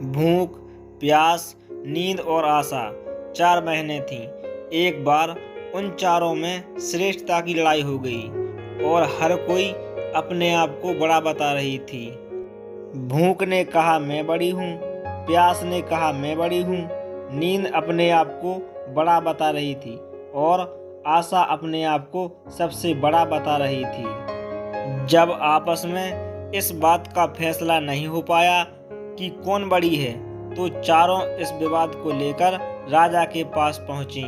भूख, प्यास, नींद और आशा 4 बहनें थीं। एक बार उन चारों में श्रेष्ठता की लड़ाई हो गई और हर कोई अपने आप को बड़ा बता रही थी। भूख ने कहा मैं बड़ी हूँ, प्यास ने कहा मैं बड़ी हूँ, नींद अपने आप को बड़ा बता रही थी और आशा अपने आप को सबसे बड़ा बता रही थी। जब आपस में इस बात का फैसला नहीं हो पाया कि कौन बड़ी है, तो चारों इस विवाद को लेकर राजा के पास पहुंची।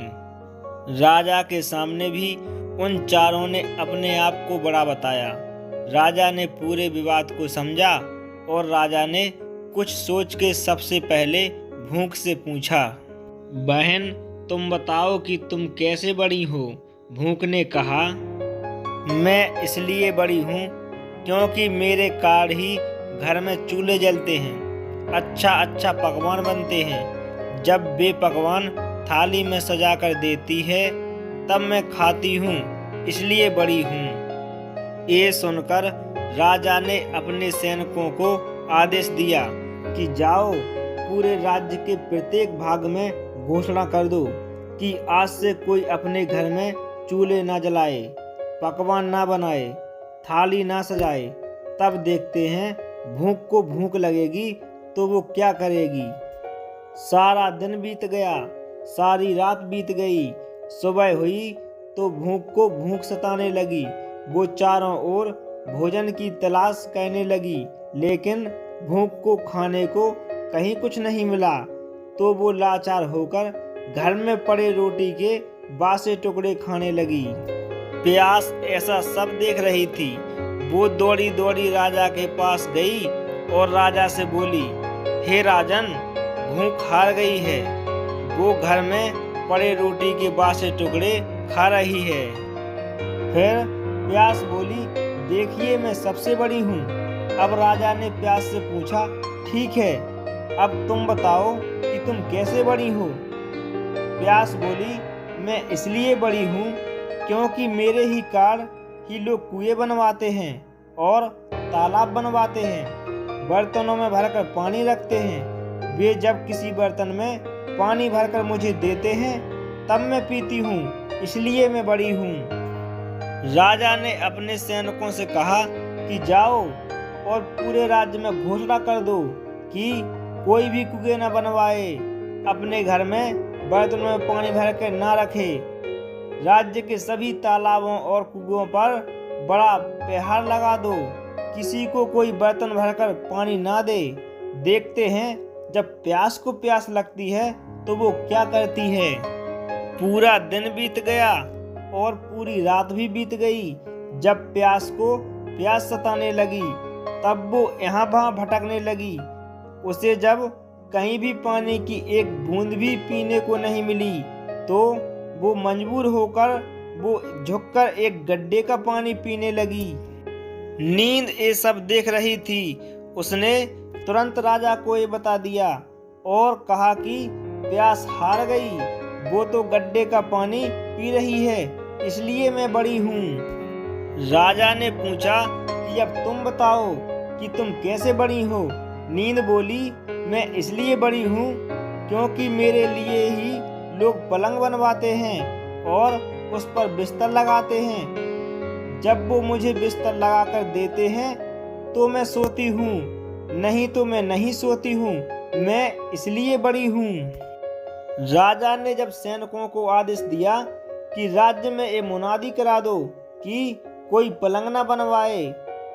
राजा के सामने भी उन चारों ने अपने आप को बड़ा बताया। राजा ने पूरे विवाद को समझा और राजा ने कुछ सोच के सबसे पहले भूख से पूछा, बहन तुम बताओ कि तुम कैसे बड़ी हो? भूख ने कहा, मैं इसलिए बड़ी हूँ क्योंकि मेरे कारण ही घर में चूल्हे जलते हैं, अच्छा पकवान बनते हैं। जब वे पकवान थाली में सजा कर देती है तब मैं खाती हूँ, इसलिए बड़ी हूँ। ये सुनकर राजा ने अपने सैनिकों को आदेश दिया कि जाओ पूरे राज्य के प्रत्येक भाग में घोषणा कर दो कि आज से कोई अपने घर में चूल्हे ना जलाए, पकवान ना बनाए, थाली ना सजाए। तब देखते हैं भूख को भूख लगेगी तो वो क्या करेगी। सारा दिन बीत गया, सारी रात बीत गई, सुबह हुई तो भूख को भूख सताने लगी। वो चारों ओर भोजन की तलाश करने लगी, लेकिन भूख को खाने को कहीं कुछ नहीं मिला। तो वो लाचार होकर घर में पड़े रोटी के बासे टुकड़े खाने लगी। प्यास ऐसा सब देख रही थी। वो दौड़ी दौड़ी राजा के पास गई और राजा से बोली, हे राजन, भूख हार गई है। वो घर में पड़े रोटी के बासे टुकड़े खा रही है। फिर प्यास बोली, देखिए मैं सबसे बड़ी हूँ। अब राजा ने प्यास से पूछा, ठीक है, अब तुम बताओ कि तुम कैसे बड़ी हो? प्यास बोली, मैं इसलिए बड़ी हूँ क्योंकि मेरे ही कारण ही लोग कुएं बनवाते हैं और तालाब बनवाते हैं, बर्तनों में भरकर पानी रखते हैं। वे जब किसी बर्तन में पानी भरकर मुझे देते हैं तब मैं पीती हूँ, इसलिए मैं बड़ी हूँ। राजा ने अपने सैनिकों से कहा कि जाओ और पूरे राज्य में घोषणा कर दो कि कोई भी कुएं न बनवाए, अपने घर में बर्तनों में पानी भरकर ना रखे। राज्य के सभी तालाबों और कुओं पर बड़ा पहरा लगा दो, किसी को कोई बर्तन भरकर पानी ना दे। देखते हैं जब प्यास को प्यास लगती है तो वो क्या करती है। पूरा दिन बीत गया और पूरी रात भी बीत गई। जब प्यास को प्यास सताने लगी तब वो यहाँ वहाँ भटकने लगी। उसे जब कहीं भी पानी की एक बूंद भी पीने को नहीं मिली तो वो मजबूर होकर वो झुककर एक गड्ढे का पानी पीने लगी। नींद ये सब देख रही थी। उसने तुरंत राजा को ये बता दिया और कहा कि प्यास हार गई, वो तो गड्ढे का पानी पी रही है, इसलिए मैं बड़ी हूँ। राजा ने पूछा कि अब तुम बताओ कि तुम कैसे बड़ी हो? नींद बोली, मैं इसलिए बड़ी हूँ क्योंकि मेरे लिए ही लोग पलंग बनवाते हैं और उस पर बिस्तर लगाते हैं। जब वो मुझे बिस्तर लगाकर देते हैं तो मैं सोती हूँ, नहीं तो मैं नहीं सोती हूँ। मैं इसलिए बड़ी हूँ। राजा ने जब सैनिकों को आदेश दिया कि राज्य में ये मुनादी करा दो कि कोई पलंग न बनवाए,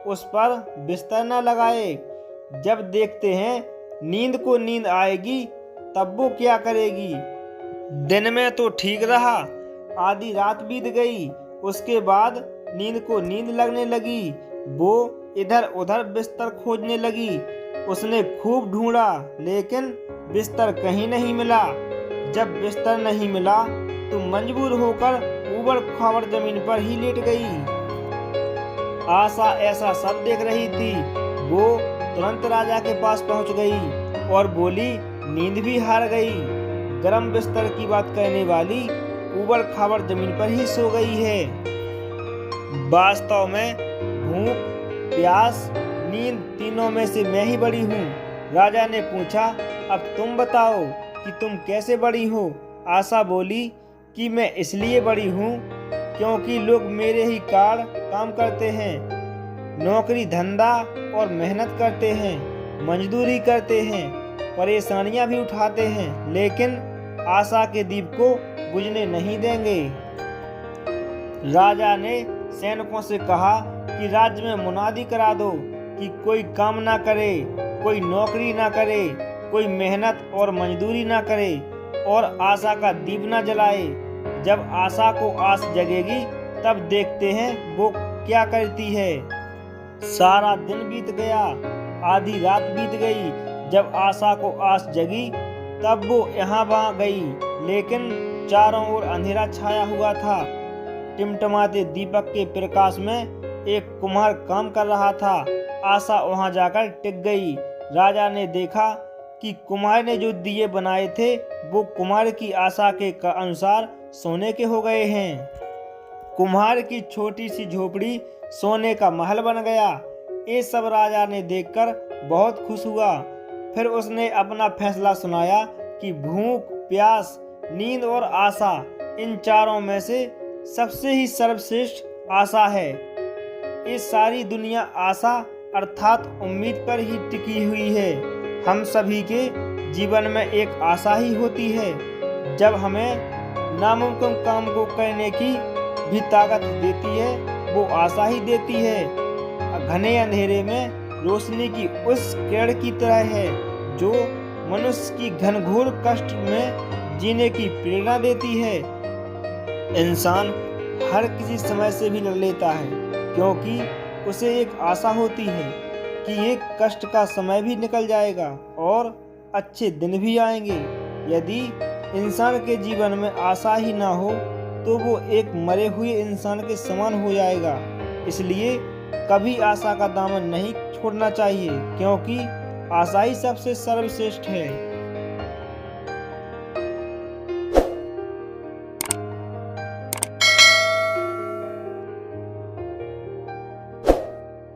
उस पर बिस्तर न लगाए। जब देखते हैं नींद को नींद आएगी तब वो क्या करेगी। दिन में तो ठीक रहा, आधी रात बीत गई, उसके बाद नींद को नींद लगने लगी। वो इधर उधर बिस्तर खोजने लगी। उसने खूब ढूंढा लेकिन बिस्तर कहीं नहीं मिला। जब बिस्तर नहीं मिला तो मजबूर होकर ऊबड़ खाबड़ जमीन पर ही लेट गई। आशा ऐसा सब देख रही थी। वो तुरंत राजा के पास पहुंच गई और बोली, नींद भी हार गई। गरम बिस्तर की बात करने वाली ऊबड़ खाबड़ जमीन पर ही सो गई है। वास्तव में भूख, प्यास, नींद तीनों में से मैं ही बड़ी हूँ। राजा ने पूछा, अब तुम बताओ कि तुम कैसे बड़ी हो। आशा बोली कि मैं इसलिए बड़ी हूँ क्योंकि लोग मेरे ही काम करते हैं, नौकरी धंधा और मेहनत करते हैं, मजदूरी करते हैं, परेशानियां भी उठाते हैं, लेकिन आशा के दीप को बुझने नहीं देंगे। राजा ने सैनिकों से कहा कि राज्य में मुनादी करा दो कि कोई काम ना करे, कोई नौकरी ना करे, कोई मेहनत और मजदूरी ना करे और आशा का दीप ना जलाए। जब आशा को आस जगेगी तब देखते हैं वो क्या करती है। सारा दिन बीत गया, आधी रात बीत गई। जब आशा को आस जगी तब वो यहाँ वहाँ गई, लेकिन चारों ओर अंधेरा छाया हुआ था। टिमटिमाते दीपक के प्रकाश में एक कुम्हार काम कर रहा था। आशा वहाँ जाकर टिक गई। राजा ने देखा कि कुम्हार ने जो दिए बनाए थे वो कुम्हार की आशा के अनुसार सोने के हो गए हैं। कुम्हार की छोटी सी झोपड़ी सोने का महल बन गया। ये सब राजा ने देखकर बहुत खुश हुआ। फिर उसने अपना फैसला सुनाया कि भूख, प्यास, नींद और आशा, इन चारों में से सबसे ही सर्वश्रेष्ठ आशा है। ये सारी दुनिया आशा अर्थात उम्मीद पर ही टिकी हुई है। हम सभी के जीवन में एक आशा ही होती है। जब हमें नामुमकिन काम को करने की भी ताकत देती है, वो आशा ही देती है। घने अंधेरे में रोशनी की उस किरण की तरह है जो मनुष्य की घनघोर कष्ट में जीने की प्रेरणा देती है। इंसान हर किसी समय से भी लड़ लेता है क्योंकि उसे एक आशा होती है कि ये कष्ट का समय भी निकल जाएगा और अच्छे दिन भी आएंगे। यदि इंसान के जीवन में आशा ही ना हो तो वो एक मरे हुए इंसान के समान हो जाएगा। इसलिए कभी आशा का दामन नहीं छोड़ना चाहिए क्योंकि आशा ही सबसे सर्वश्रेष्ठ है।